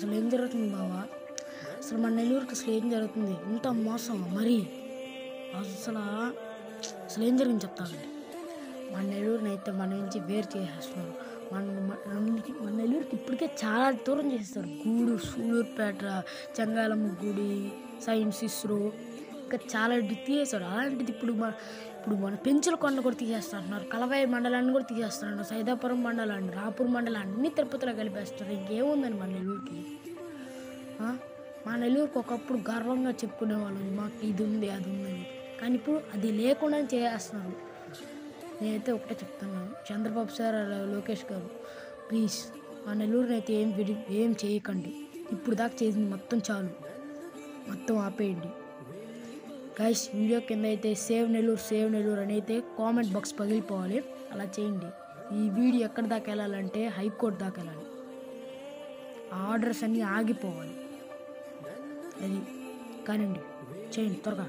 అసలు ఏం జరుగుతుంది బావా? అసలు మన నెల్లూరుకి అసలు ఏం జరుగుతుంది? ఇంత మోసం మరి అసలు అసలు ఏం జరిగింది చెప్తానండి. మన నెల్లూరుని అయితే మన నుంచి వేరు చేసేస్తున్నారు. మన నెల్లూరుకి ఇప్పటికే చాలా దూరం చేస్తారు. గూడూరు, సూళ్ళూరుపేట, చెంగాలమ్మ గుడి, సైన్స్ ఇస్రో ఇంకా చాలా తీసేశారు. అలాంటిది ఇప్పుడు మన పెంచులకొండ కూడా తీసేస్తున్నారు. కలవాయి మండలాన్ని కూడా తీసేస్తున్నారు. సైదాపురం మండలాన్ని, రాపూర్ మండలాన్ని అన్ని తిరుపతిలో కలిపేస్తారు. ఇంకేముందని మన నెల్లూరుకి? మా నెల్లూరుకి ఒకప్పుడు గర్వంగా చెప్పుకునేవాళ్ళు, మాకు ఇది ఉంది అది ఉందని. కానీ ఇప్పుడు అది లేకుండా చేస్తున్నారు. నేనైతే ఒకటే చెప్తున్నాను, చంద్రబాబు సార్, లోకేష్ గారు, ప్లీజ్ మా నెల్లూరుని అయితే ఏం చేయకండి. ఇప్పుడు దాకా చేసింది మొత్తం చాలు, మొత్తం ఆపేయండి. గైస్, వీడియో కింద అయితే సేవ్ నెల్లూరు అని అయితే కామెంట్ బాక్స్ పగిలిపోవాలి. అలా చేయండి. ఈ వీడియో ఎక్కడి దాకా వెళ్ళాలంటే హైకోర్టు దాకా వెళ్ళాలి. ఆర్డర్స్ అన్నీ ఆగిపోవాలి. అది కానండి, చేయండి త్వరగా.